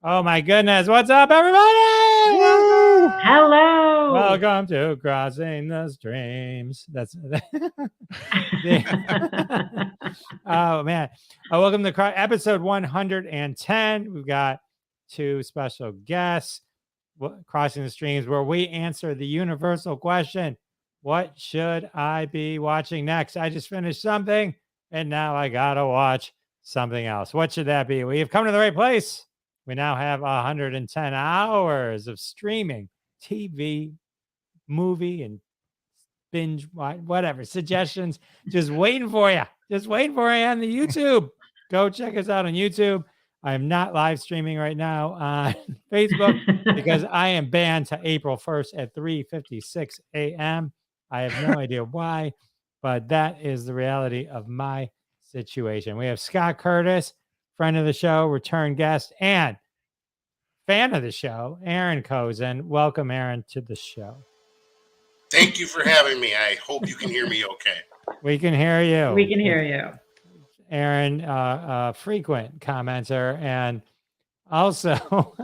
Oh my goodness. What's up, everybody? Woo! Hello. Welcome to Crossing the Streams. That's oh man. Welcome to episode 110. We've got two special guests, Crossing the Streams, where we answer the universal question, what should I be watching next? I just finished something and now I gotta watch something else. What should that be? We have come to the right place. We now have 110 hours of streaming, TV, movie, and binge, whatever, suggestions. Just waiting for you. Just waiting for you on the YouTube. Go check us out on YouTube. I am not live streaming right now on Facebook because I am banned to April 1st at 3:56 a.m. I have no idea why, but that is the reality of my situation. We have Scott Curtis, friend of the show, return guest, and fan of the show, Aaron Cozen. Welcome, Aaron, to the show. Thank you for having me. I hope you can hear me okay. We can hear you. We can hear you. Aaron, frequent commenter, and also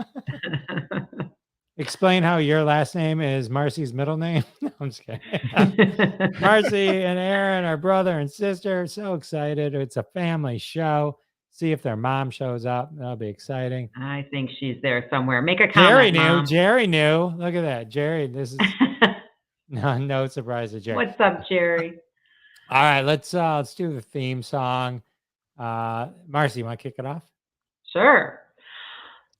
explain how your last name is Marcy's middle name. No, I'm just kidding. Marcy and Aaron are brother and sister. So excited. It's a family show. See if their mom shows up. That'll be exciting. I think she's there somewhere. Make a comment, Mom. Jerry knew. Look at that. Jerry, this is no surprise to Jerry. What's up, Jerry? All right, let's do the theme song. Marcy, you want to kick it off? Sure.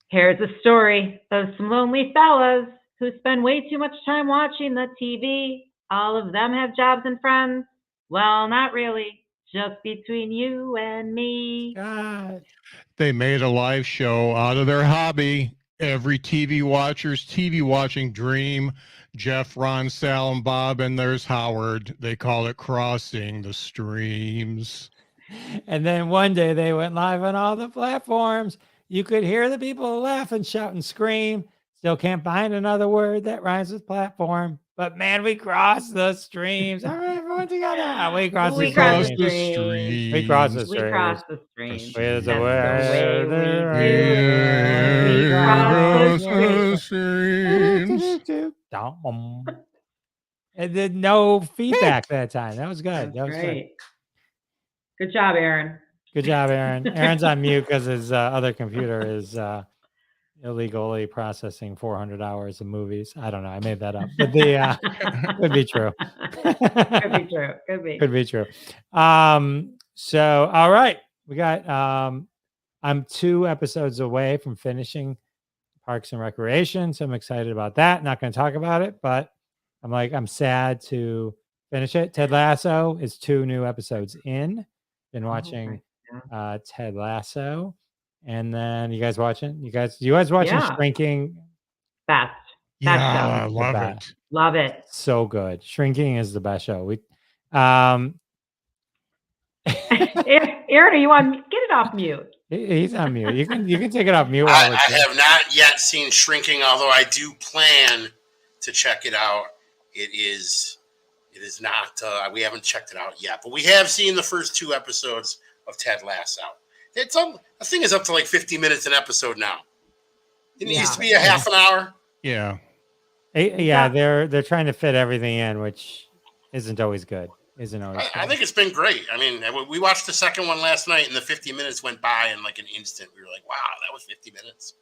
Here's a story of some lonely fellas who spend way too much time watching the TV. All of them have jobs and friends. Well, not really. Just between you and me. God. They made a live show out of their hobby. Every TV watcher's TV watching dream. Jeff, Ron, Sal, and Bob, and there's Howard. They call it Crossing the Streams. And then one day they went live on all the platforms. You could hear the people laugh and shout and scream. Still can't find another word that rhymes with platform. But man, we crossed the streams. All right, everyone together. We crossed the streams. We crossed the streams. We crossed the streams. There's a way we cross the streams. And then no feedback that time. That was good. That was great. Good job, Aaron. Good job, Aaron. Aaron's on mute because his other computer is illegally processing 400 hours of movies. I don't know. I made that up, but the could be true. Could be true. Could be true. So all right, we got. I'm 2 episodes away from finishing Parks and Recreation, so I'm excited about that. Not going to talk about it, but I'm sad to finish it. Ted Lasso is 2 new episodes in. Been watching Ted Lasso. And then you guys watching? You guys watching Shrinking? Best. Yeah, I love it. Love it. So good. Shrinking is the best show. Aaron, are you on? Get it off mute. He's on mute. You can take it off mute. I have not yet seen Shrinking, although I do plan to check it out. It is not. We haven't checked it out yet, but we have seen the first 2 episodes of Ted Lasso. The thing is up to like 50 minutes an episode now. It used to be a half an hour. Yeah. Yeah, they're trying to fit everything in, which isn't always good. I think it's been great. I mean, we watched the second one last night, and the 50 minutes went by in like an instant. We were like, wow, that was 50 minutes.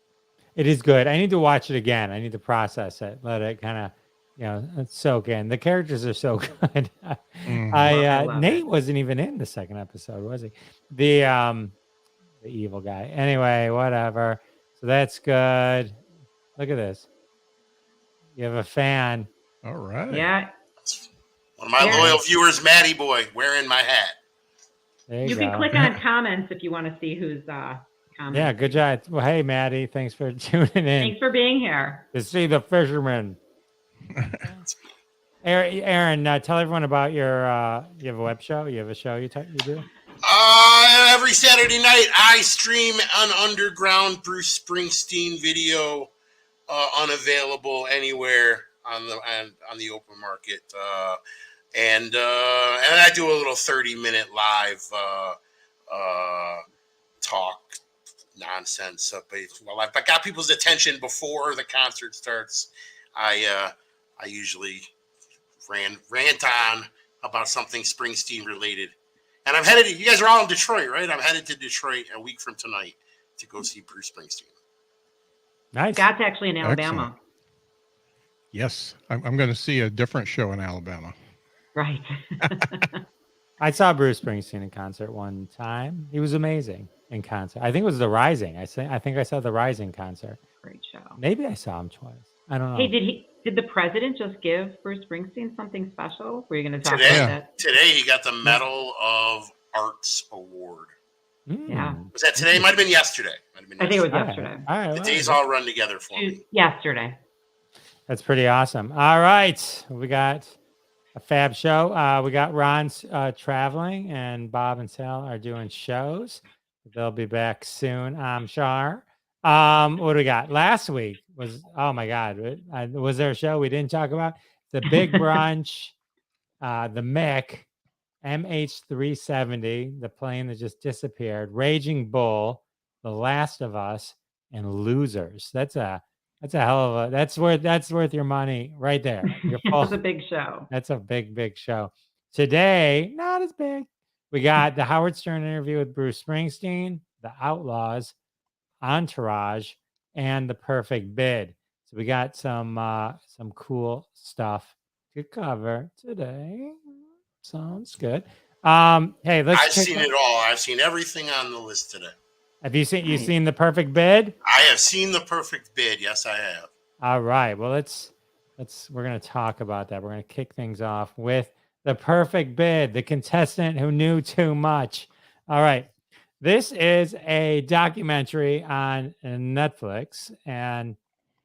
It is good. I need to watch it again. I need to process it, let it kind of, soak in. The characters are so good. Nate wasn't even in the second episode, was he? The evil guy. Anyway, whatever. So that's good. Look at this. You have a fan. All right. Yeah. One of my loyal viewers, Maddie Boy, wearing my hat. There you can click on comments if you want to see who's commenting. Yeah, good job. Well, hey, Maddie, thanks for tuning in. Thanks for being here. To see the fisherman. Aaron, tell everyone about your. You have a web show. You have a show you do. Every Saturday night, I stream an underground Bruce Springsteen video, unavailable anywhere on the open market, and I do a little 30-minute live talk nonsense. So, but well, I've got people's attention before the concert starts. I usually rant on about something Springsteen related. And I'm headed. You guys are all in Detroit, right? I'm headed to Detroit a week from tonight to go see Bruce Springsteen. Nice. Scott's actually in Alabama. Excellent. Yes, I'm going to see a different show in Alabama. Right. I saw Bruce Springsteen in concert one time. He was amazing in concert. I think it was The Rising. I think I saw The Rising concert. Great show. Maybe I saw him twice. I don't know. Hey, did the president just give Bruce Springsteen something special? Were you going to talk Today, about that? Today he got the Medal of Arts Award. Yeah. Was that today? Might have been yesterday. I think it was yesterday. All right. The days all run together for me. Yesterday. That's pretty awesome. All right. We got a fab show. We got Ron's traveling, and Bob and Sal are doing shows. They'll be back soon, I'm sure. What do we got? Last week was, oh my God. Was there a show we didn't talk about? The Big Brunch, the MiC, MH370, the plane that just disappeared, Raging Bull, The Last of Us, and Losers. That's a hell of a, that's worth your money right there. That's a big show. That's a big show. Today, not as big. We got the Howard Stern interview with Bruce Springsteen, The Outlaws, Entourage, and The Perfect Bid. So we got some cool stuff to cover today. Sounds good. Hey, I've seen it all. I've seen everything on the list today. Have you seen The Perfect Bid? I have seen The Perfect Bid. Yes, I have. All right. Well, we're going to talk about that. We're going to kick things off with The Perfect Bid, the contestant who knew too much. All right. This is a documentary on Netflix, and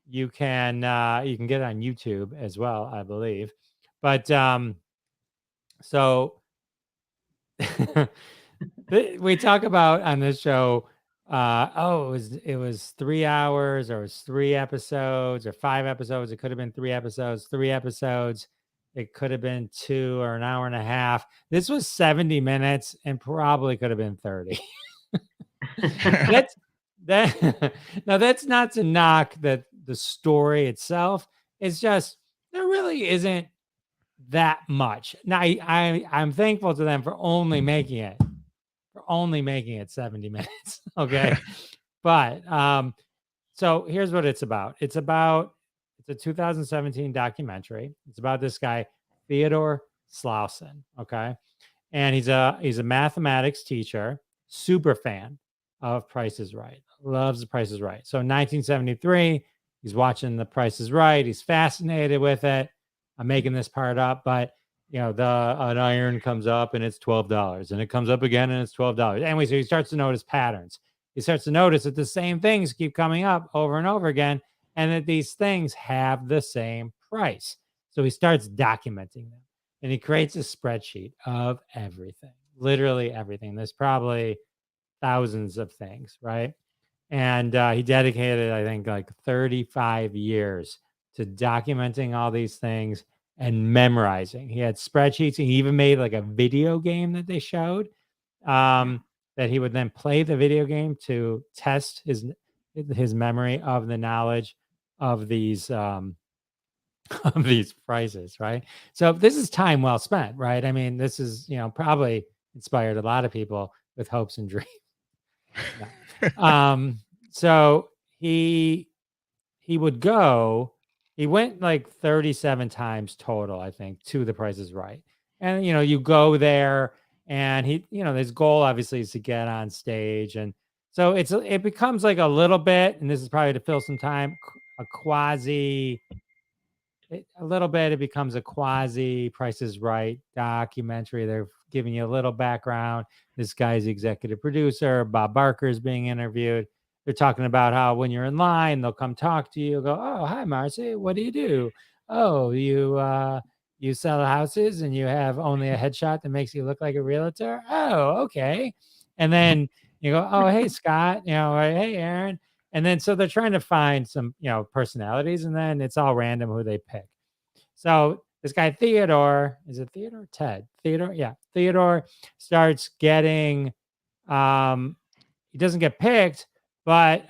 you can get it on YouTube as well, I believe. But so we talk about on this show, it was 3 hours, or it was 3 episodes, or 5 episodes. It could have been 3 episodes, 3 episodes. It could have been 2 or an hour and a half. This was 70 minutes and probably could have been 30. Now that's not to knock the story itself. It's just there really isn't that much. Now I'm thankful to them for only making it 70 minutes. Okay. But so here's what it's about. It's a 2017 documentary. It's about this guy, Theodore Slauson. Okay. And he's a mathematics teacher, super fan of Price is Right. Loves The Price is Right. So in 1973, he's watching The Price is Right. He's fascinated with it. I'm making this part up, but an iron comes up and it's $12, and it comes up again and it's $12. Anyway, so he starts to notice patterns. He starts to notice that the same things keep coming up over and over again, and that these things have the same price. So he starts documenting them, and he creates a spreadsheet of everything, literally everything. There's probably thousands of things, right? And he dedicated, I think, like 35 years to documenting all these things and memorizing. He had spreadsheets. He even made like a video game that they showed, that he would then play the video game to test his memory of the knowledge of these prices, right? So this is time well spent, right? I mean, this is, probably inspired a lot of people with hopes and dreams. So he went like 37 times total, I think, to The Price is Right. And, you go there, and his goal obviously is to get on stage. And so it becomes like a little bit, and this is probably to fill some time, it becomes a quasi Price is Right documentary. They're giving you a little background. This guy's the executive producer. Bob Barker is being interviewed. They're talking about how when you're in line, they'll come talk to you. Go, oh, hi, Marcy. What do you do? Oh, you sell houses and you have only a headshot that makes you look like a realtor? Oh, okay. And then you go, oh, hey, Scott. Or, hey, Aaron. And then so they're trying to find some, personalities, and then it's all random who they pick. So this guy Theodore, is it Theodore or Ted? Theodore, yeah. Theodore starts getting, he doesn't get picked, But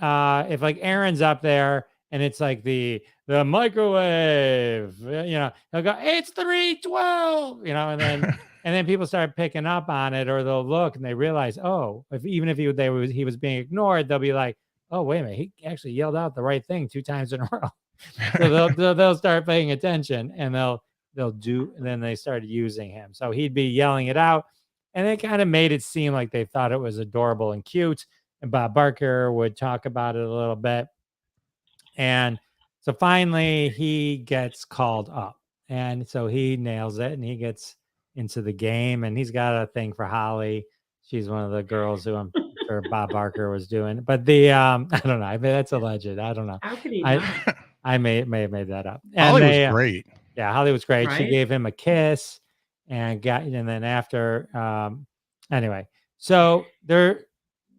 if like Aaron's up there and it's like the microwave, he'll go, it's 312, and then people start picking up on it, or they'll look and they realize, oh, even if he was being ignored, they'll be like, oh, wait a minute, he actually yelled out the right thing 2 times in a row. So they'll start paying attention, and then they started using him. So he'd be yelling it out, and it kind of made it seem like they thought it was adorable and cute. And Bob Barker would talk about it a little bit. And so finally he gets called up, and so he nails it, and he gets into the game, and he's got a thing for Holly. She's one of the girls who I'm sure Bob Barker was doing. But I don't know. I mean, that's alleged. I don't know. How could he not? I may have made that up. And Holly was great. Yeah, Holly was great. She Right? gave him a kiss and then after, anyway, so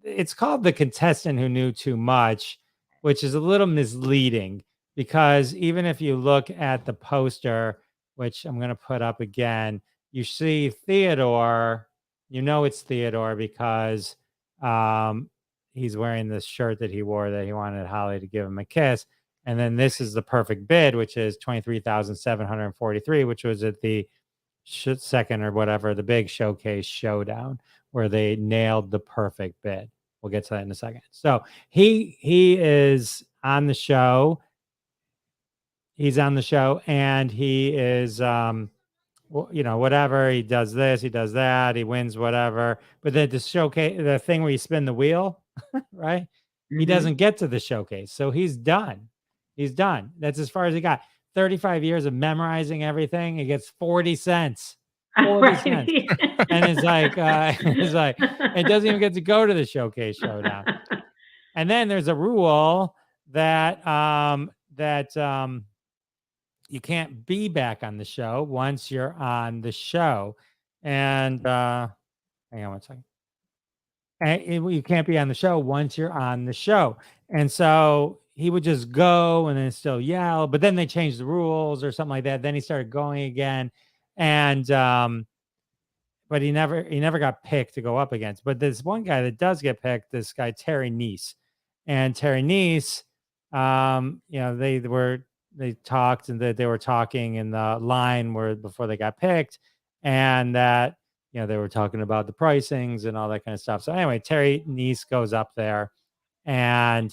it's called The Contestant Who Knew Too Much, which is a little misleading, because even if you look at the poster, which I'm going to put up again, you see Theodore, it's Theodore because he's wearing this shirt that he wore that he wanted Holly to give him a kiss. And then this is the perfect bid, which is 23,743, which was at the second or whatever, the big showcase showdown where they nailed the perfect bid. We'll get to that in a second. So he is on the show. He's on the show, and he is, whatever. He does this, he does that, he wins whatever. But then the showcase, the thing where you spin the wheel, right? He doesn't get to the showcase. So he's done. He's done. That's as far as he got. 35 years of memorizing everything. He gets 40 cents. 40 cents. And it's like, it doesn't even get to go to the showcase showdown. And then there's a rule that you can't be back on the show once you're on the show. And hang on one second. And you can't be on the show once you're on the show. And so he would just go and then still yell, but then they changed the rules or something like that. Then he started going again. And but he never got picked to go up against. But there's one guy that does get picked, this guy Terry Nese. And Terry Nese, they talked, and they were talking in the line before they got picked, and that they were talking about the pricings and all that kind of stuff. So anyway, Terry Nese goes up there, and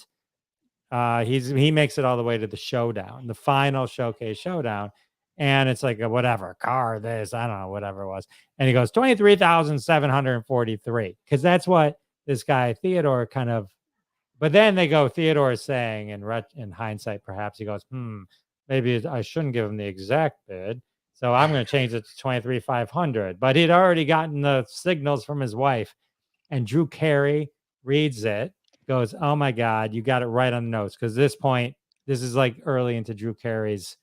he makes it all the way to the showdown, the final showcase showdown. And it's like whatever car this, I don't know, whatever it was. And he goes 23,743, because that's what this guy Theodore kind of. But then they go, Theodore is saying in hindsight, perhaps he goes, maybe I shouldn't give him the exact bid, so I'm going to change it to 23,500. But he'd already gotten the signals from his wife, and Drew Carey reads it, goes, oh my God, you got it right on the nose. Because this is like early into Drew Carey's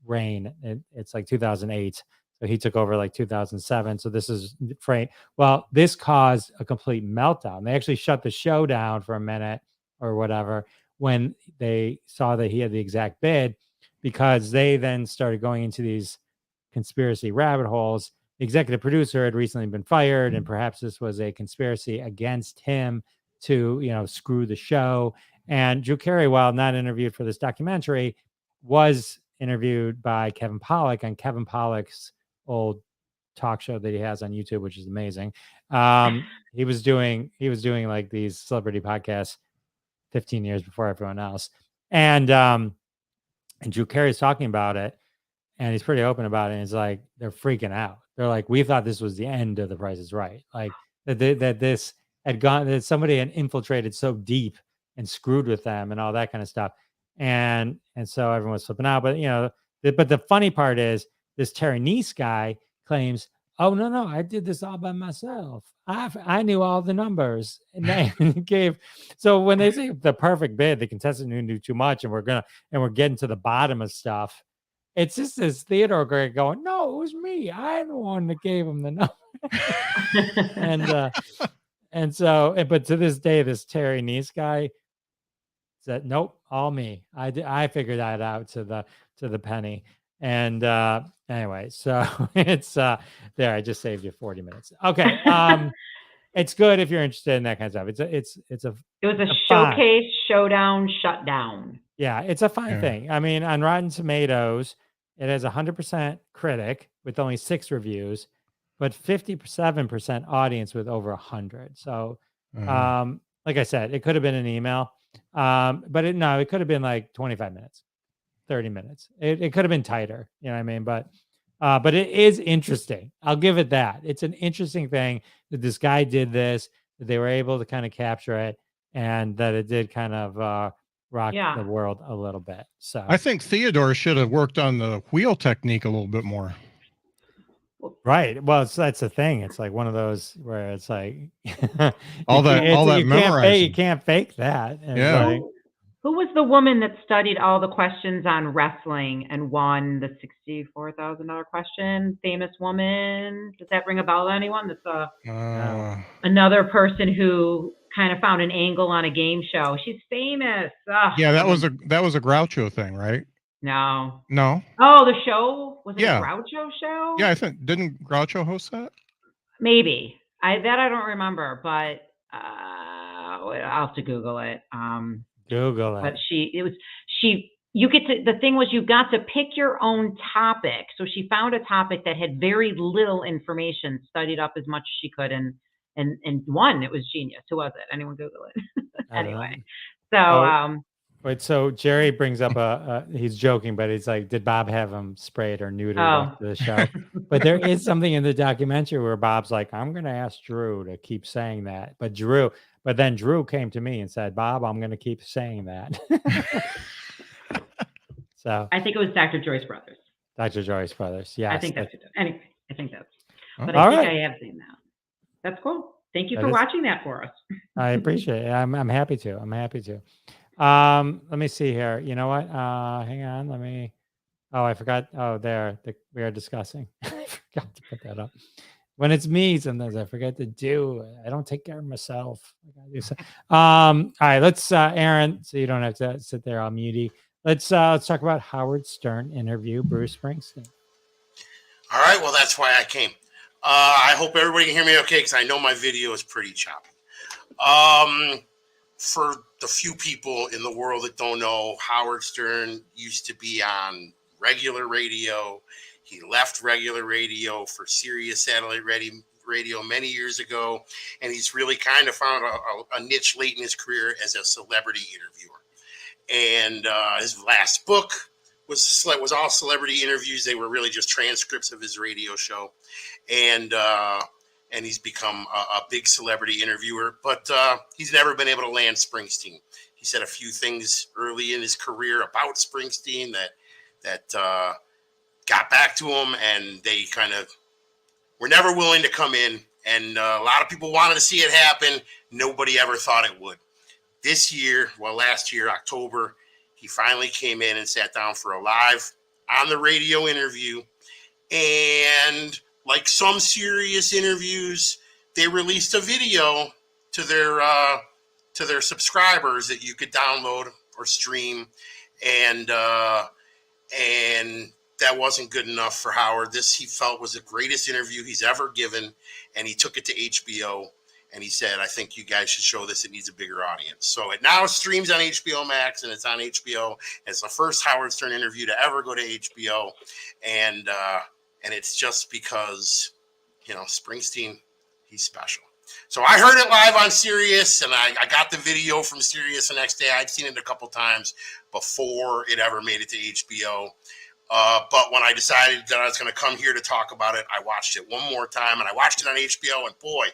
reign. It's like 2008. So he took over like 2007. So this is Frank. Well, this caused a complete meltdown. They actually shut the show down for a minute or whatever when they saw that he had the exact bid, because they then started going into these conspiracy rabbit holes. The executive producer had recently been fired, and perhaps this was a conspiracy against him to, screw the show. And Drew Carey, while not interviewed for this documentary, was interviewed by Kevin Pollak on Kevin Pollak's old talk show that he has on YouTube, which is amazing. He was doing like these celebrity podcasts 15 years before everyone else. And Drew Carey's talking about it, and he's pretty open about it. And it's like, they're freaking out. They're like, we thought this was the end of The Price is Right. Like that this had gone, that somebody had infiltrated so deep and screwed with them and all that kind of stuff. And so everyone was flipping out. But, but the funny part is this Terry Nese guy claims, oh, no, I did this all by myself. I knew all the numbers. And they gave. So when they say the perfect bid, the contestant who knew too much, and we're getting to the bottom of stuff. It's just this Theodore Greg going, no, it was me. I'm the one that gave him the number. But to this day, this Terry Nese guy said, nope, all me. I figured that out to the penny. And anyway, so it's there. I just saved you 40 minutes. Okay. it's good if you're interested in that kind of stuff. It's a It was a fine. showcase, showdown, shutdown. Yeah, it's a fine Yeah. thing. I mean, on Rotten Tomatoes, it has 100% critic with only 6 reviews, but 57% audience with over 100. So, like I said, it could have been an email, but it could have been like 25 minutes, 30 minutes. It could have been tighter. You know what I mean? But it is interesting. I'll give it that. It's an interesting thing that this guy did this, that they were able to kind of capture it, and that it did kind of rock Yeah. the world a little bit. So I think Theodore should have worked on the wheel technique a little bit more. right. Well, that's the thing. It's like one of those where it's like All that you memorizing. can't fake that. And it's Yeah. like, Who was the woman that studied all the questions on wrestling and won the $64,000 question? Famous woman. Does that ring a bell to anyone? That's another person who kind of found an angle on a game show. She's famous. Ugh. yeah, that was a Groucho thing, right? No. No. Oh, the show? Was it Yeah. a Groucho show? Yeah, I think didn't Groucho host that? Maybe. I don't remember, but I'll have to Google it. Google But it. the thing was you got to pick your own topic. So she found a topic that had very little information, studied up as much as she could, and won. It was genius. Who was it? Anyone Google it? I don't know. Anyway. So Wait, so Jerry brings up he's joking, but he's like, did Bob have him sprayed or neutered after the show? But there is something in the documentary where Bob's like, I'm going to ask Drew to keep saying that. But then Drew came to me and said, Bob, I'm going to keep saying that. So I think it was Dr. Joyce Brothers. Dr. Joyce Brothers. Yeah. I think that's it. Anyway, I think that's. But All I think right. I have seen that. That's cool. Thank you That for is- watching that for us. I appreciate it. I'm happy to. I'm happy to. Let me see here. You know what? Hang on. I forgot. Oh, we are discussing. I forgot to put that up. When it's me, sometimes I forget to do. I don't take care of myself. I gotta do so. All right, let's Aaron, so you don't have to sit there all muty. Let's talk about Howard Stern interview, Bruce Springsteen. All right, well, that's why I came. I hope everybody can hear me okay, because I know my video is pretty choppy. For the few people in the world that don't know, Howard Stern used to be on regular radio. He left regular radio for Sirius Satellite Radio many years ago, and he's really kind of found a niche late in his career as a celebrity interviewer. And his last book was all celebrity interviews. They were really just transcripts of his radio show, and he's become a big celebrity interviewer. But he's never been able to land Springsteen. He said a few things early in his career about Springsteen that got back to him, and they kind of were never willing to come in. And a lot of people wanted to see it happen. Nobody ever thought it would. Last year, October, he finally came in and sat down for a live on the radio interview. And like some serious interviews, they released a video to their subscribers that you could download or stream. And that wasn't good enough for Howard. This, he felt, was the greatest interview he's ever given, and he took it to HBO, and he said, I think you guys should show this. It needs a bigger audience. So it now streams on HBO Max, and it's on HBO. It's the first Howard Stern interview to ever go to HBO, and it's just because, Springsteen, he's special. So I heard it live on Sirius, and I got the video from Sirius the next day. I'd seen it a couple times before it ever made it to HBO. But when I decided that I was going to come here to talk about it, I watched it one more time, and I watched it on HBO, and boy,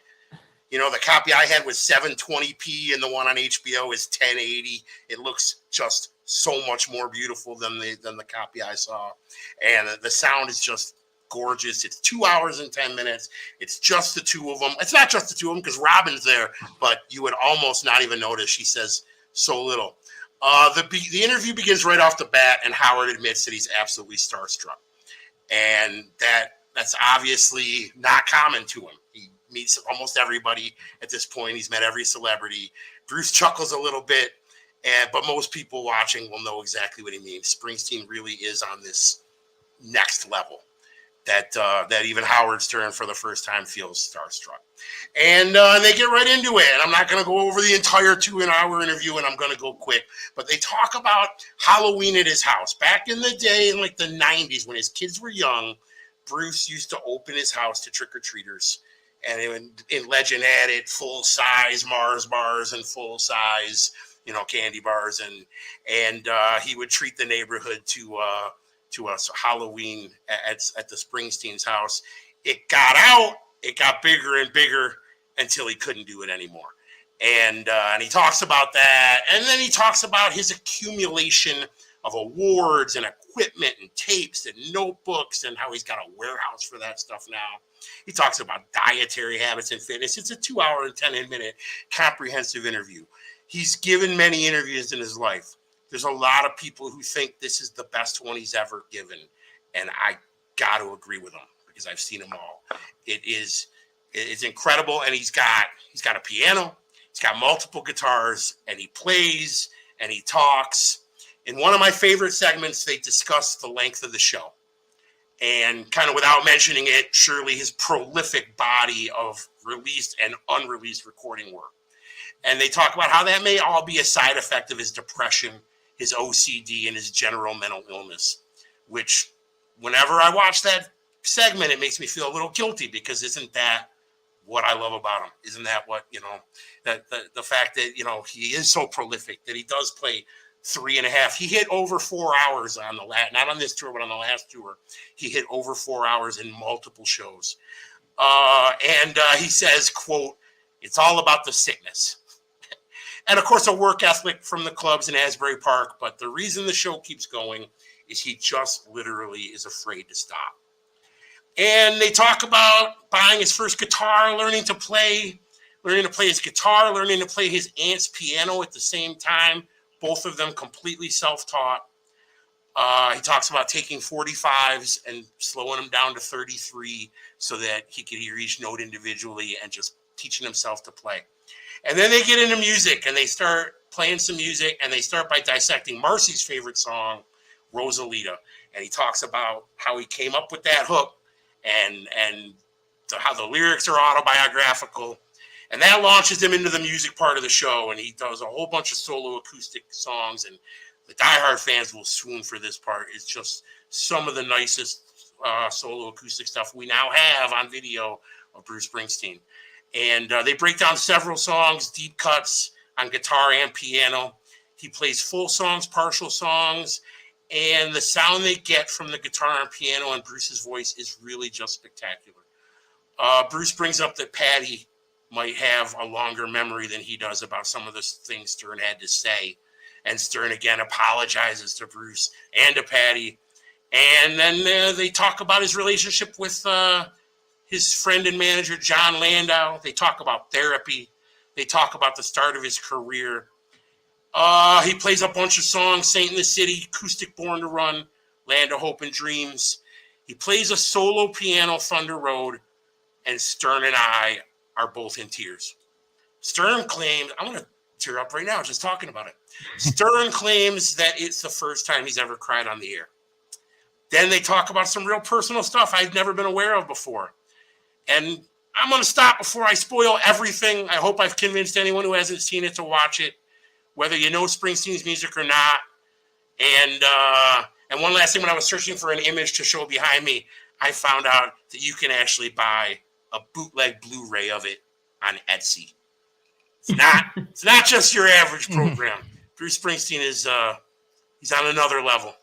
the copy I had was 720p, and the one on HBO is 1080. It looks just so much more beautiful than the copy I saw, and the sound is just gorgeous. It's 2 hours and 10 minutes. It's just the two of them. It's not just the two of them because Robin's there, but you would almost not even notice. She says so little. The interview begins right off the bat, and Howard admits that he's absolutely starstruck, and that's obviously not common to him. He meets almost everybody at this point. He's met every celebrity. Bruce chuckles a little bit, but most people watching will know exactly what he means. Springsteen really is on this next level. that even Howard Stern for the first time feels starstruck. And they get right into it. And I'm not going to go over the entire 2-hour interview, and I'm going to go quick. But they talk about Halloween at his house. Back in the day, in like the 90s, when his kids were young, Bruce used to open his house to trick-or-treaters. And in Legend had it full-size Mars bars and full-size, candy bars. And he would treat the neighborhood to a Halloween at the Springsteen's house. It got bigger and bigger until he couldn't do it anymore. And he talks about that. And then he talks about his accumulation of awards and equipment and tapes and notebooks and how he's got a warehouse for that stuff now. He talks about dietary habits and fitness. It's a 2-hour and 10-minute comprehensive interview. He's given many interviews in his life. There's a lot of people who think this is the best one he's ever given. And I got to agree with him because I've seen them all. It's incredible. And he's got a piano. He's got multiple guitars, and he plays and he talks. In one of my favorite segments, they discuss the length of the show. And kind of without mentioning it, surely his prolific body of released and unreleased recording work. And they talk about how that may all be a side effect of his depression, his OCD, and his general mental illness, which whenever I watch that segment, it makes me feel a little guilty because isn't that what I love about him? Isn't that what, that the fact that, he is so prolific that he does play 3.5. He hit over 4 hours on not on this tour, but on the last tour. He hit over 4 hours in multiple shows. And he says, quote, "It's all about the sickness." And of course, a work ethic from the clubs in Asbury Park. But the reason the show keeps going is he just literally is afraid to stop. And they talk about buying his first guitar, learning to play his guitar, learning to play his aunt's piano at the same time. Both of them completely self-taught. He talks about taking 45s and slowing them down to 33 so that he could hear each note individually and just teaching himself to play. And then they get into music and they start playing some music and they start by dissecting Marcy's favorite song, Rosalita. And he talks about how he came up with that hook and how the lyrics are autobiographical. And that launches him into the music part of the show. And he does a whole bunch of solo acoustic songs. And the diehard fans will swoon for this part. It's just some of the nicest solo acoustic stuff we now have on video of Bruce Springsteen. And they break down several songs, deep cuts on guitar and piano. He plays full songs, partial songs. And the sound they get from the guitar and piano and Bruce's voice is really just spectacular. Bruce brings up that Patty might have a longer memory than he does about some of the things Stern had to say. And Stern, again, apologizes to Bruce and to Patty. And then they talk about his relationship with his friend and manager, John Landau. They talk about therapy. They talk about the start of his career. He plays a bunch of songs, Saint in the City, Acoustic Born to Run, Land of Hope and Dreams. He plays a solo piano, Thunder Road, and Stern and I are both in tears. Stern claims, I'm going to tear up right now just talking about it. Stern claims that it's the first time he's ever cried on the air. Then they talk about some real personal stuff I've never been aware of before. And I'm going to stop before I spoil everything. I hope I've convinced anyone who hasn't seen it to watch it, whether you know Springsteen's music or not. And one last thing, when I was searching for an image to show behind me, I found out that you can actually buy a bootleg Blu-ray of it on Etsy. It's not just your average program. Bruce Springsteen is he's on another level.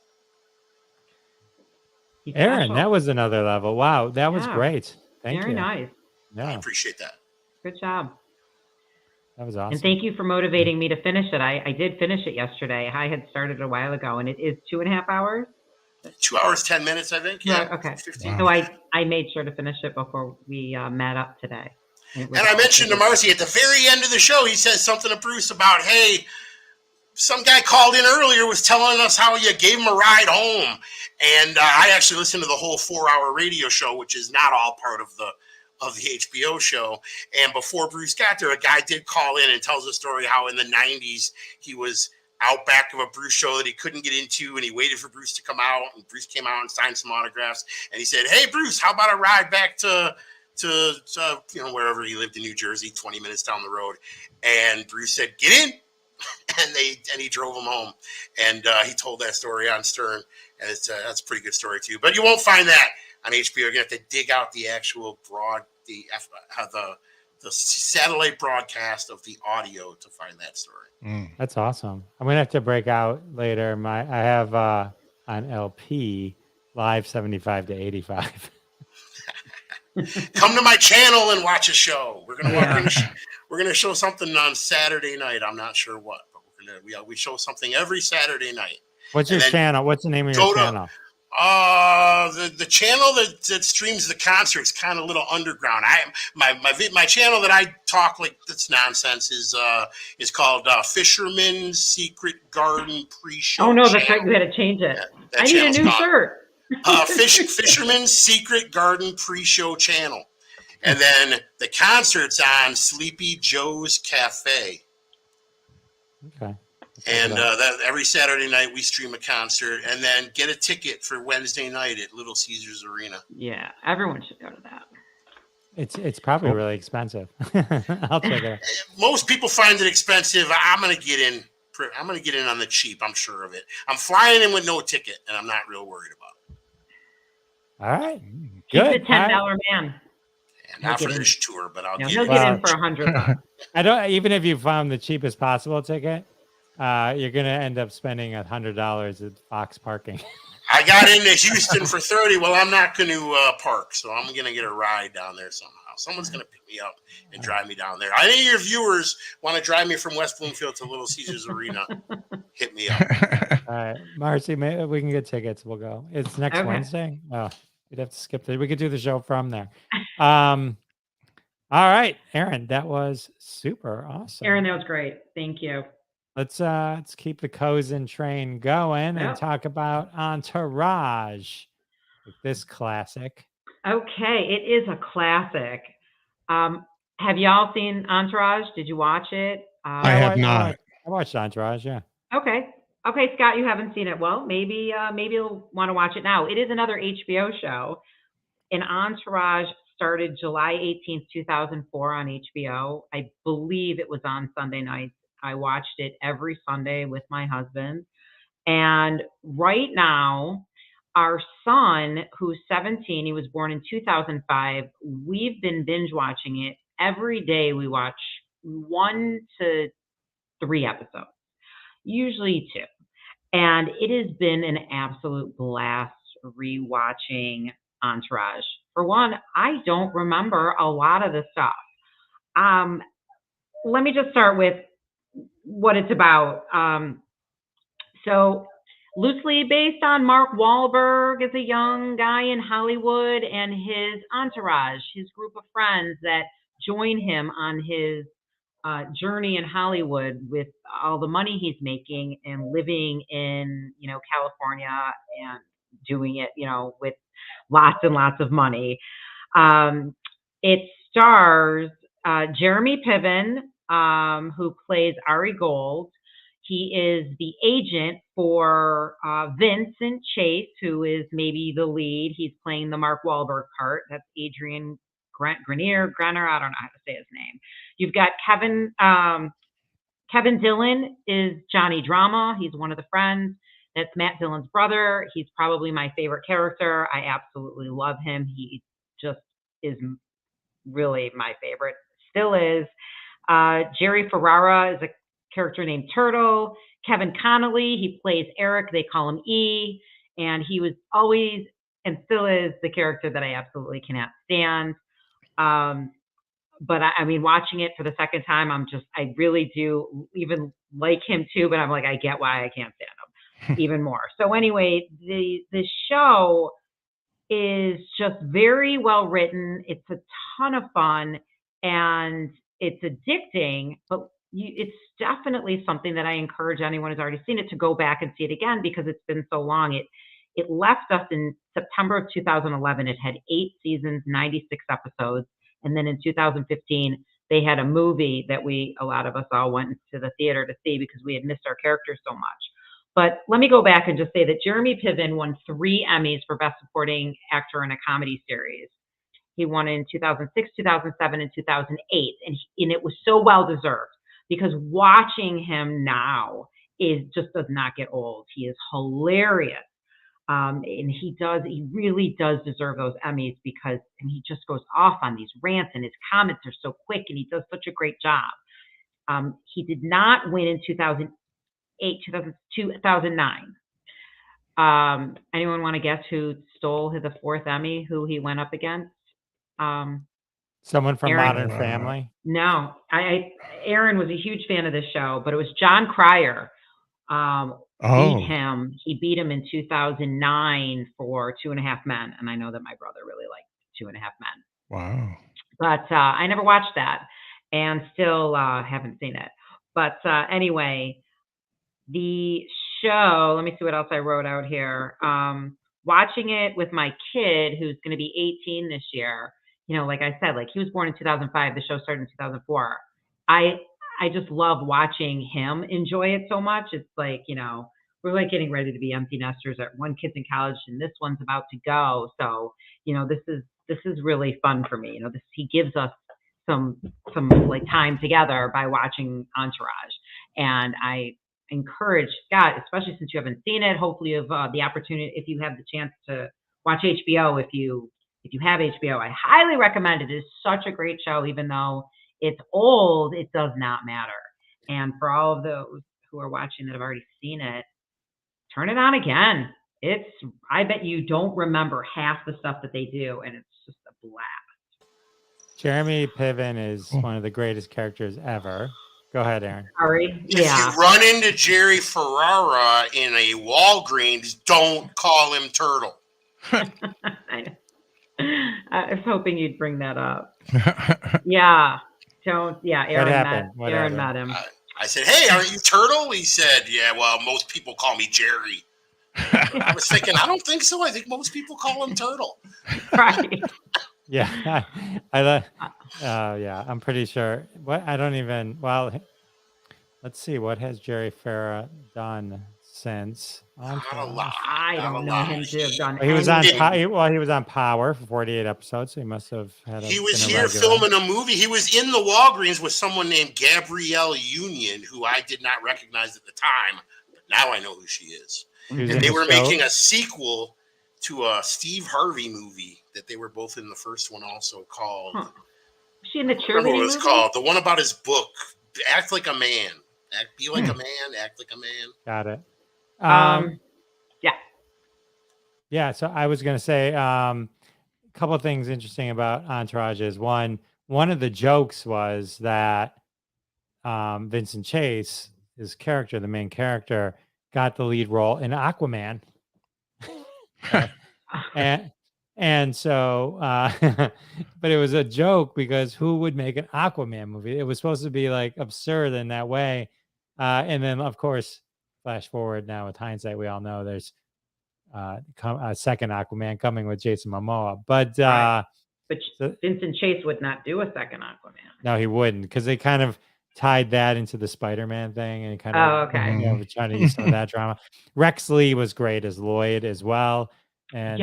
Aaron, that was another level. Wow, that was great. Thank you. Very nice. Yeah, I appreciate that. Good job. that was awesome. And thank you for motivating me to finish it. I did finish it yesterday. I had started a while ago, and it is 2.5 hours. 2 hours, 10 minutes, I think. Yeah. Okay. 15. So I made sure to finish it before we met up today. And I mentioned to Marcy at the very end of the show, he says something to Bruce about, hey, some guy called in earlier, was telling us how you gave him a ride home. And I actually listened to the whole 4-hour radio show, which is not all part of the HBO show. And before Bruce got there, a guy did call in and tells a story how in the 90s he was out back of a Bruce show that he couldn't get into, and he waited for Bruce to come out, and Bruce came out and signed some autographs, and he said, "Hey, Bruce, how about a ride back to wherever he lived in New Jersey, 20 minutes down the road?" And Bruce said, "Get in," and he drove him home, and he told that story on Stern, and that's a pretty good story too. But you won't find that on HBO. You're gonna have to dig out the actual the satellite broadcast of the audio to find that story. That's awesome. I'm gonna have to break out later. I have on LP Live 75 to 85. Come to my channel and watch a show. We're gonna show something on Saturday night. I'm not sure what, but we show something every Saturday night. What's your channel? What's the name of your channel? The channel that streams the concerts, kind of a little underground. My channel that I talk like that's nonsense is called Fisherman's Secret Garden Pre-Show. Oh no, channel. that's right. You had to change it. That I need a new shirt. Fisherman's Secret Garden Pre-Show channel, and then the concerts on Sleepy Joe's Cafe. Okay. And that every Saturday night we stream a concert, and then get a ticket for Wednesday night at Little Caesars Arena. Yeah, everyone should go to that. It's probably really expensive. I'll check it out. Most people find it expensive. I'm gonna get in. I'm gonna get in on the cheap. I'm sure of it. I'm flying in with no ticket, and I'm not real worried about it. All right. He's Good. a $10 man. And not for this tour, but He'll get in for $100. I don't. Even if you found the cheapest possible ticket, you're gonna end up spending $100 at Fox parking. I got into Houston for 30. Well, I'm not going to park, so I'm going to get a ride down there somehow. Someone's going to pick me up and drive me down there. Any of your viewers want to drive me from West Bloomfield to Little Caesars Arena, hit me up. All right, Marcy, maybe we can get tickets. We'll go. It's next Wednesday. Oh, we'd have to skip it. We could do the show from there. All right, Aaron, that was super awesome. Aaron, that was great. Thank you. Let's keep the Cozen train going and talk about Entourage, this classic. Okay, it is a classic. Have y'all seen Entourage? Did you watch it? I have not. I watched Entourage, yeah. Okay, Scott, you haven't seen it. Well, maybe you'll want to watch it now. It is another HBO show, and Entourage started July 18th, 2004 on HBO. I believe it was on Sunday nights. I watched it every Sunday with my husband. And right now, our son, who's 17, he was born in 2005, we've been binge watching it. Every day we watch 1 to 3 episodes, usually 2. And it has been an absolute blast rewatching Entourage. For one, I don't remember a lot of the stuff. Let me just start with what it's about. So loosely based on Mark Wahlberg as a young guy in Hollywood and his entourage, his group of friends that join him on his journey in Hollywood with all the money he's making and living in, California and doing it, with lots and lots of money. It stars Jeremy Piven, who plays Ari Gold. He is the agent for Vincent Chase, who is maybe the lead. He's playing the Mark Wahlberg part. That's Adrian Grenier. I don't know how to say his name. You've got Kevin Dillon is Johnny Drama. He's one of the friends. That's Matt Dillon's brother. He's probably my favorite character. I absolutely love him. He just is really my favorite. Still is. Jerry Ferrara is a character named Turtle. Kevin Connolly, he plays Eric. They call him E. And he was always and still is the character that I absolutely cannot stand. But I mean, watching it for the second time, I really do even like him too, but I'm like, I get why I can't stand him even more. So anyway, the show is just very well written. It's a ton of fun and it's addicting, but it's definitely something that I encourage anyone who's already seen it to go back and see it again because it's been so long. It left us in September of 2011. It had 8 seasons, 96 episodes. And then in 2015, they had a movie that a lot of us all went to the theater to see because we had missed our characters so much. But let me go back and just say that Jeremy Piven won 3 Emmys for Best Supporting Actor in a Comedy Series. He won in 2006, 2007, and 2008. And it was so well deserved because watching him now just does not get old. He is hilarious. And he really does deserve those Emmys because he just goes off on these rants and his comments are so quick and he does such a great job. He did not win in 2008, 2009. Anyone want to guess who stole the 4th Emmy, who he went up against? Someone from Aaron. Modern Family. No, Aaron was a huge fan of this show, but it was John Cryer. Beat him. He beat him in 2009 for 2.5 Men, and I know that my brother really liked 2.5 Men. Wow. But I never watched that, and still haven't seen it. But anyway, the show. Let me see what else I wrote out here. Watching it with my kid, who's going to be 18 this year. Like I said, like he was born in 2005. The show started in 2004. I just love watching him enjoy it so much. It's like, we're like getting ready to be empty nesters. One kid's in college and this one's about to go. So, this is really fun for me. He gives us some like time together by watching Entourage. And I encourage Scott, especially since you haven't seen it, hopefully you have the opportunity, if you have the chance to watch HBO, if you have HBO, I highly recommend it. It is such a great show, even though it's old, it does not matter. And for all of those who are watching that have already seen it, turn it on again. I bet you don't remember half the stuff that they do, and it's just a blast. Jeremy Piven is one of the greatest characters ever. Go ahead, Aaron. Sorry. If you run into Jerry Ferrara in a Walgreens, don't call him Turtle. I know. I was hoping you'd bring that up. Yeah. Aaron met him. I said, "Hey, aren't you Turtle?" He said, "Yeah, well, most people call me Jerry." I was thinking, I don't think so. I think most people call him Turtle. Right. Yeah. I'm pretty sure. Let's see. What has Jerry Farrah done since? I don't know him to have done. He was on Power for 48 episodes, so he must have had. He was here filming a movie. He was in the Walgreens with someone named Gabrielle Union, who I did not recognize at the time, but now I know who she is. And they were making a sequel to a Steve Harvey movie that they were both in the first one, also called. Huh. Was she in the cheerleading movie? I don't know what it's called. The one about his book, Act Like a Man. Be like a man, act like a man. Got it. Yeah. Yeah. So I was going to say a couple of things interesting about Entourage is one of the jokes was that Vincent Chase, his character, the main character, got the lead role in Aquaman. And so, but it was a joke because who would make an Aquaman movie? It was supposed to be like absurd in that way. And then, of course, flash forward now with hindsight, we all know there's a second Aquaman coming with Jason Momoa. But Vincent Chase would not do a second Aquaman. No, he wouldn't, because they kind of tied that into the Spider-Man thing and kind of trying to use some of that drama. Rex Lee was great as Lloyd as well. And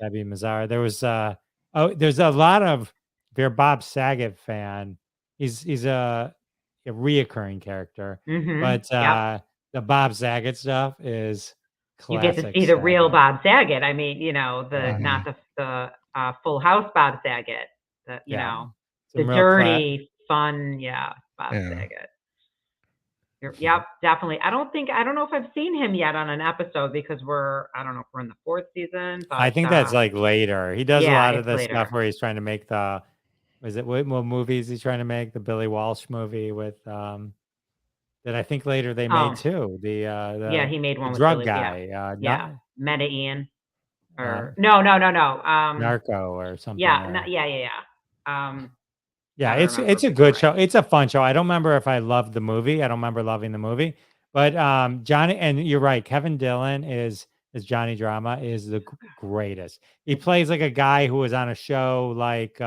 Debbie Mazar. There was there's a lot of, if you're a Bob Saget fan, he's a reoccurring character. But the Bob Saget stuff is classic. You get to see the real Bob Saget. I mean, not the Full House Bob Saget. The dirty, fun, Bob Saget. Yep, definitely. I don't know if I've seen him yet on an episode because I don't know if we're in the 4th season. But, I think that's like later. He does a lot of the stuff where he's trying to make what movies he's trying to make? The Billy Walsh movie with that I think later they made too. He made one with drug Billy, guy. Meta Ian. Or no. Narco or something. It's a good show. It's a fun show. I don't remember if I loved the movie. I don't remember loving the movie, but Johnny, and you're right, Kevin Dillon is Johnny Drama is the greatest. He plays like a guy who was on a show like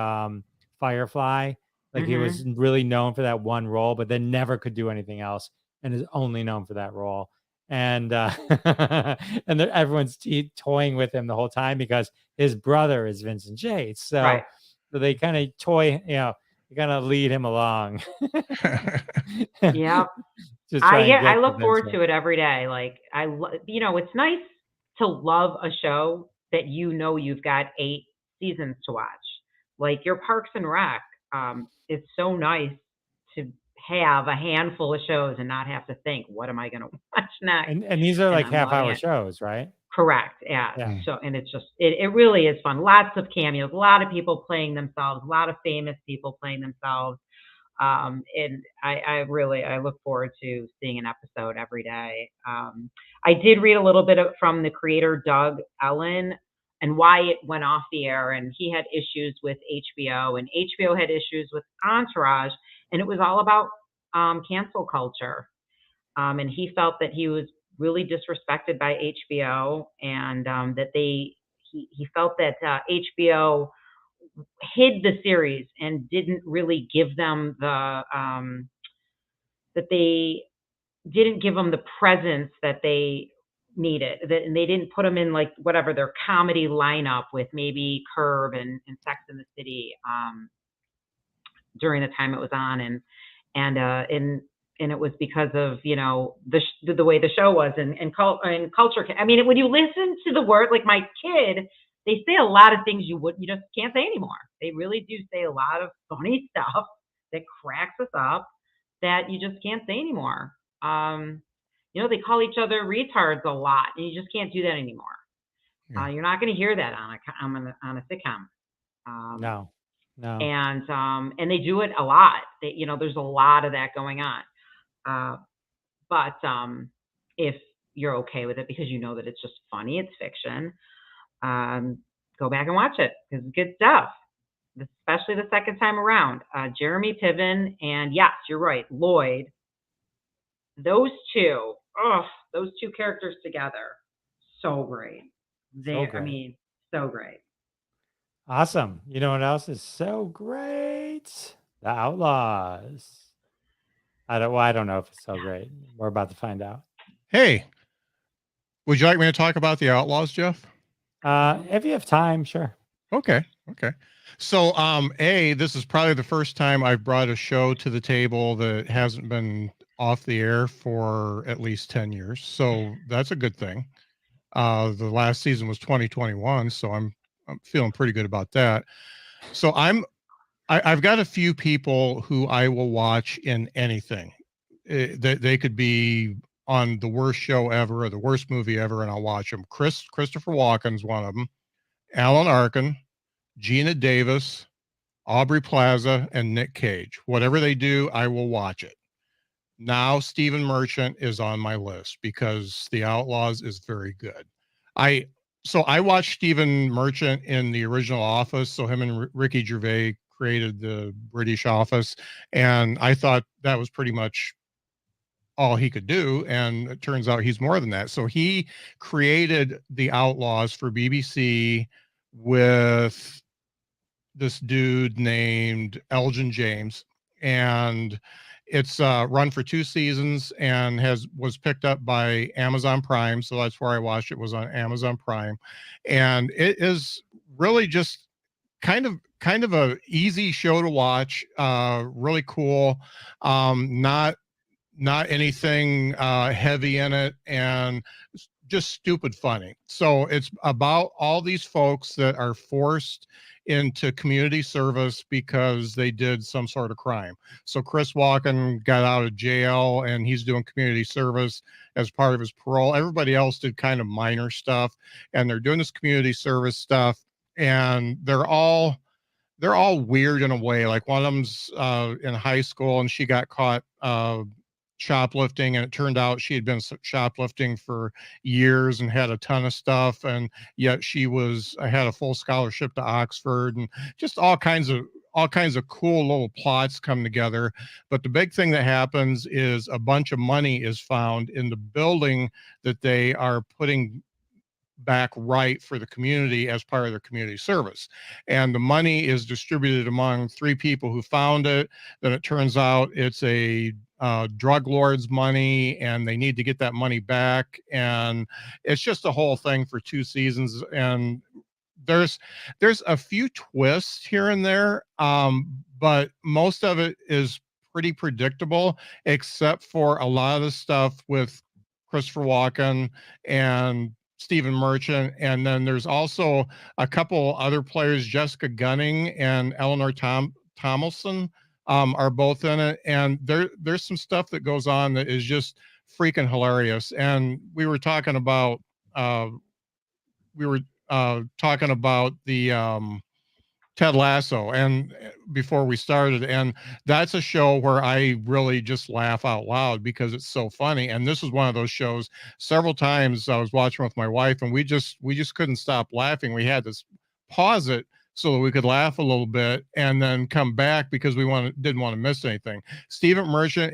Firefly, Like he was really known for that one role, but then never could do anything else, and is only known for that role. And and everyone's toying with him the whole time because his brother is Vincent Chase. So, Right. so they kind of they kind of lead him along. Yeah. Just try and get I to look forward Vincent. to it every day. Like it's nice to love a show that you've got 8 seasons to watch. Like your Parks and Rec, it's so nice to have a handful of shows and not have to think, what am I going to watch next? And these are And like I'm loving half-hour it. shows, right? Correct. Yeah. Yeah. So, and it's just, it really is fun. Lots of cameos, a lot of people playing themselves, a lot of famous people playing themselves. And I really, I look forward to seeing an episode every day. I did read a little bit from the creator, Doug Ellen, and why it went off the air. And he had issues with HBO, and HBO had issues with Entourage, and it was all about cancel culture. And he felt that he was really disrespected by HBO, and that he felt that HBO hid the series and didn't really give them the that they didn't give them the presence that they needed, and they didn't put them in like whatever their comedy lineup with maybe Curb and Sex and the City during the time it was on, and it was because of the way the show was and culture. I mean, when you listen to the word, like my kid, they say a lot of things you just can't say anymore. They really do say a lot of funny stuff that cracks us up that you just can't say anymore. They call each other retards a lot, and you just can't do that anymore. Yeah. You're not going to hear that on a sitcom. No. And they do it a lot. There's a lot of that going on. But if you're okay with it because you know that it's just funny, it's fiction, go back and watch it because it's good stuff, especially the second time around. Jeremy Piven and, yes, you're right, Lloyd. Those two characters together, so great. I mean, so great. Awesome. You know what else is so great? The Outlaws. I don't know if it's so great. We're about to find out. Hey, would you like me to talk about the Outlaws, Jeff? If you have time, sure. Okay. So, this is probably the first time I've brought a show to the table that hasn't been off the air for at least 10 years. So that's a good thing. The last season was 2021, so I'm feeling pretty good about that. So I've got a few people who I will watch in anything. They could be on the worst show ever or the worst movie ever, and I'll watch them. Christopher Walken's one of them. Alan Arkin, Gina Davis, Aubrey Plaza, and Nick Cage. Whatever they do, I will watch it. Now Stephen Merchant is on my list because The Outlaws is very good. I watched Stephen Merchant in the original Office. So him and Ricky Gervais created the British Office, and I thought that was pretty much all he could do, and it turns out he's more than that. So he created The Outlaws for BBC with this dude named Elgin James, and it's run for 2 seasons and was picked up by Amazon Prime. So that's where I watched it, was on Amazon Prime. And it is really just kind of a easy show to watch. Really cool. Not anything heavy in it, and just stupid funny. So it's about all these folks that are forced into community service because they did some sort of crime. So Chris Walken got out of jail and he's doing community service as part of his parole. Everybody else did kind of minor stuff, and they're doing this community service stuff, and they're all weird in a way. Like one of them's in high school and she got caught shoplifting, and it turned out she had been shoplifting for years and had a ton of stuff, and yet she had a full scholarship to Oxford, and just all kinds of cool little plots come together. But the big thing that happens is a bunch of money is found in the building that they are putting back right for the community as part of their community service. And the money is distributed among 3 people who found it. Then it turns out it's a drug lord's money, and they need to get that money back. And it's just a whole thing for 2 seasons. And there's a few twists here and there, but most of it is pretty predictable, except for a lot of the stuff with Christopher Walken and Stephen Merchant. And then there's also a couple other players, Jessica Gunning and Eleanor Tomlinson, are both in it. And there's some stuff that goes on that is just freaking hilarious. And we were talking about the Ted Lasso, and before we started, and that's a show where I really just laugh out loud because it's so funny. And this was one of those shows. Several times I was watching with my wife, and we just couldn't stop laughing. We had to pause it so that we could laugh a little bit and then come back because we didn't want to miss anything. Stephen Merchant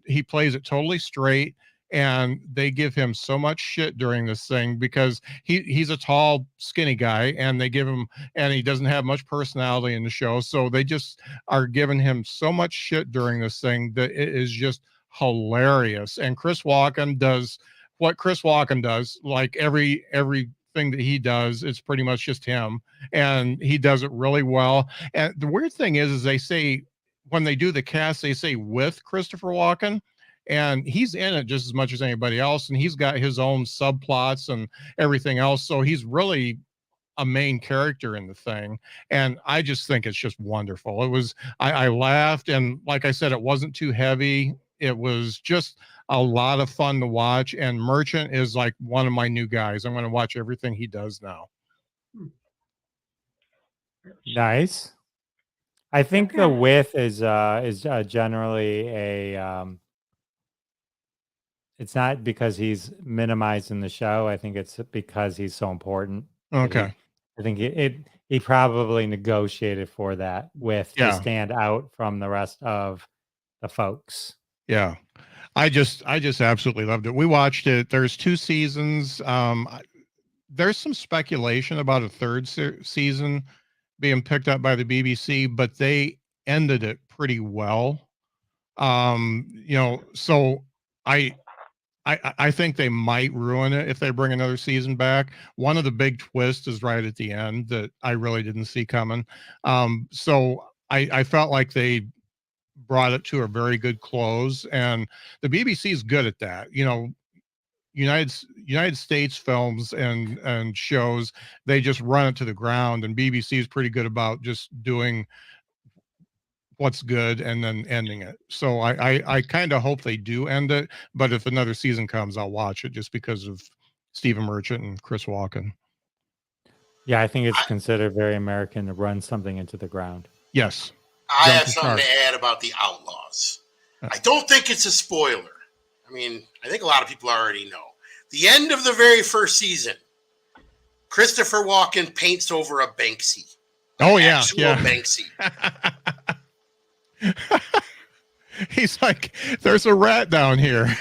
he plays it totally straight. And they give him so much shit during this thing because he's a tall, skinny guy, and he doesn't have much personality in the show. So they just are giving him so much shit during this thing that it is just hilarious. And Chris Walken does what Chris Walken does, like everything that he does, it's pretty much just him, and he does it really well. And the weird thing is they say, when they do the cast, they say with Christopher Walken, and he's in it just as much as anybody else, and he's got his own subplots and everything else, so he's really a main character in the thing. And I just think it's just wonderful. I laughed, and like I said, it wasn't too heavy. It was just a lot of fun to watch, and Merchant is like one of my new guys. I'm going to watch everything he does now. Nice. I think the width is generally a it's not because he's minimizing the show. I think it's because he's so important. Okay. I think he probably negotiated for that width to stand out from the rest of the folks. Yeah. I just absolutely loved it. We watched it. There's 2 seasons. There's some speculation about a 3rd season being picked up by the BBC, but they ended it pretty well. So I think they might ruin it if they bring another season back. One of the big twists is right at the end that I really didn't see coming. So I felt like they brought it to a very good close, and the BBC is good at that. United States films and shows, they just run it to the ground, and BBC is pretty good about just doing what's good and then ending it. So I kind of hope they do end it, but if another season comes, I'll watch it just because of Stephen Merchant and Chris Walken. Yeah, I think it's considered very American to run something into the ground. Yes. I have something to add about the Outlaws. I don't think it's a spoiler. I mean, I think a lot of people already know. The end of the very first season, Christopher Walken paints over a Banksy. Oh, yeah. Banksy. He's like, there's a rat down here.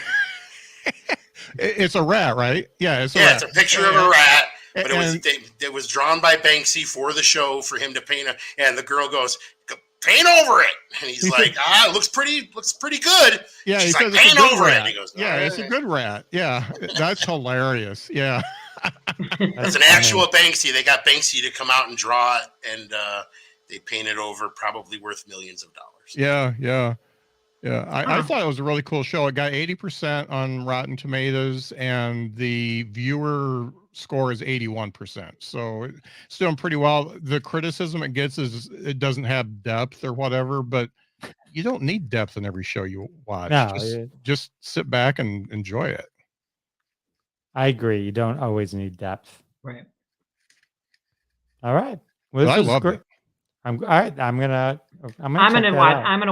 It's a rat, right? Yeah, it's a rat. It's a picture of a rat, but it was drawn by Banksy for the show for him to paint. And the girl goes, paint over it, and he's like, it looks pretty good. Yeah, she's he like, says paint over it. And he goes, yeah, it's a good rat. Yeah, that's hilarious. Yeah, that's an actual Banksy. They got Banksy to come out and draw it, and they painted over, probably worth millions of dollars. Yeah. I thought it was a really cool show. It got 80% on Rotten Tomatoes, and the viewer score is 81%. So it's doing pretty well. The criticism it gets is it doesn't have depth or whatever, but you don't need depth in every show you watch. No, just sit back and enjoy it. I agree. You don't always need depth. Right. All right. Well, I love it. I'm gonna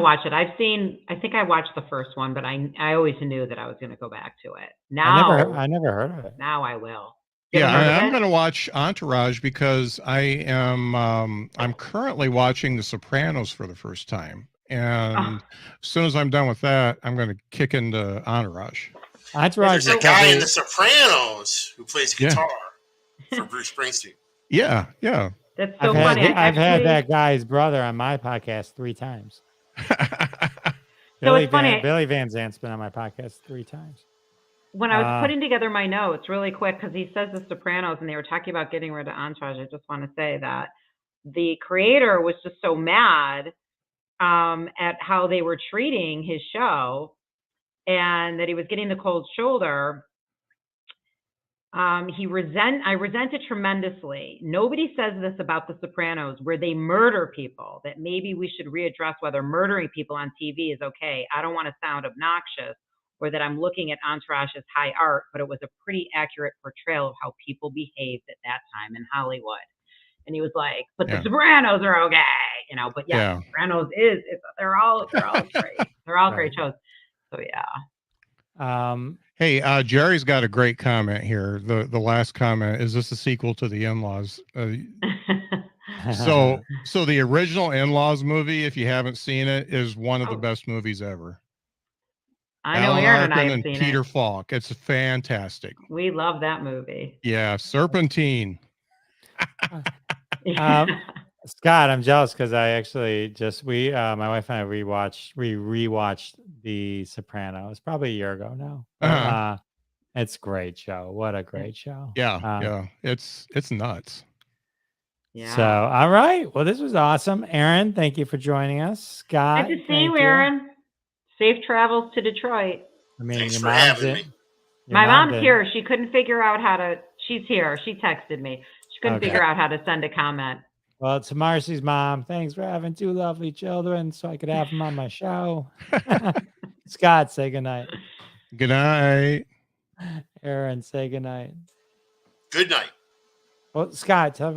watch it. I think I watched the first one, but I always knew that I was gonna go back to it. Now I never heard of it. Now I will. I'm going to watch Entourage because I'm currently watching The Sopranos for the first time, and as soon as I'm done with that, I'm going to kick into Entourage. There's a guy in The Sopranos who plays guitar. for Bruce Springsteen. Yeah, yeah. That's so I've had, funny. I've had Actually- that guy's brother on my podcast 3 times. So it's funny. Billy Van Zant's been on my podcast 3 times. When I was putting together my notes really quick, because he says The Sopranos and they were talking about getting rid of Entourage, I just want to say that the creator was just so mad at how they were treating his show and that he was getting the cold shoulder. I resent it tremendously. Nobody says this about The Sopranos, where they murder people, that maybe we should readdress whether murdering people on TV is okay. I don't want to sound obnoxious or that I'm looking at Entourage as high art, but it was a pretty accurate portrayal of how people behaved at that time in Hollywood. And he was like, but The Sopranos are okay, you know, but yeah. Sopranos they're all great. They're all great shows. So yeah. Hey, Jerry's got a great comment here. The last comment, is this a sequel to The In-Laws? So the original In-Laws movie, if you haven't seen it, is one of the best movies ever. I know Alan Aaron and I Arkin have and seen Peter it. Falk. It's fantastic. We love that movie. Yeah, Serpentine. Scott, I'm jealous because I actually my wife and I rewatched The Sopranos probably a year ago now. It's a great show. What a great show. Yeah. It's nuts. Yeah. So, all right. Well, this was awesome. Aaron, thank you for joining us. Scott. Good to see you, Aaron. Safe travels to Detroit. I mean, Thanks your for mom's having me. My mom's here. She couldn't figure out she's here. She texted me. She couldn't figure out how to send a comment. Well, to Marcy's mom, thanks for having 2 lovely children so I could have them on my show. Scott, say goodnight. Good night. Aaron, say goodnight. Good night. Well, Scott, tell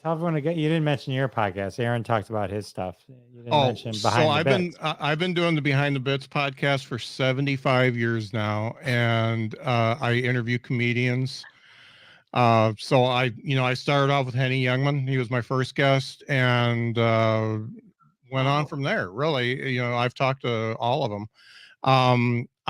everyone again. You didn't mention your podcast. Aaron talked about his stuff. You didn't mention Behind the Bits. I've been doing the Behind the Bits podcast for 75 years now, and I interview comedians. So I started off with Henny Youngman. He was my first guest, and went on from there. Really, I've talked to all of them.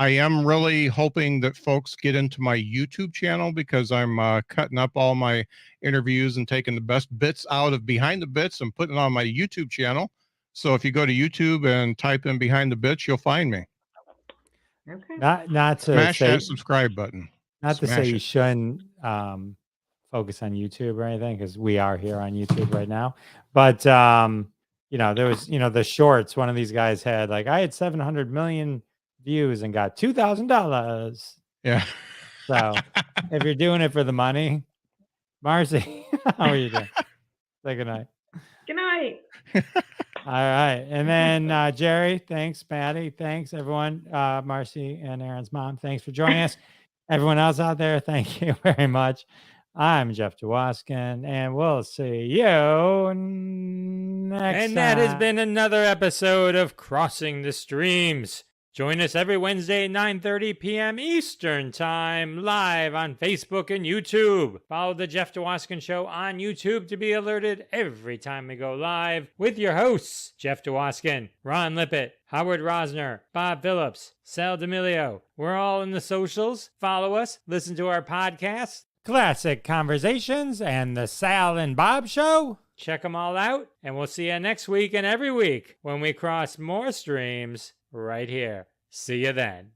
I am really hoping that folks get into my YouTube channel because I'm cutting up all my interviews and taking the best bits out of Behind the Bits and putting it on my YouTube channel. So if you go to YouTube and type in Behind the Bits, you'll find me. Okay. Not to smash say, that subscribe button. Not to say Smash you it. shouldn't focus on YouTube or anything, because we are here on YouTube right now. But there was the shorts. One of these guys had I had 700 million views and got $2,000. Yeah. So if you're doing it for the money, Marcy, how are you doing? Say good night. Good night. All right. And then Jerry, thanks. Maddie, thanks. Everyone, Marcy and Aaron's mom, thanks for joining us. Everyone else out there, thank you very much. I'm Jeff Dwoskin, and we'll see you next time. And that has been another episode of Crossing the Streams. Join us every Wednesday at 9:30 p.m. Eastern Time, live on Facebook and YouTube. Follow the Jeff Dwoskin Show on YouTube to be alerted every time we go live with your hosts, Jeff Dwoskin, Ron Lippett, Howard Rosner, Bob Phillips, Sal D'Amelio. We're all in the socials. Follow us, listen to our podcasts, Classic Conversations, and the Sal and Bob Show. check them all out, and we'll see you next week and every week when we cross more streams right here. See you then.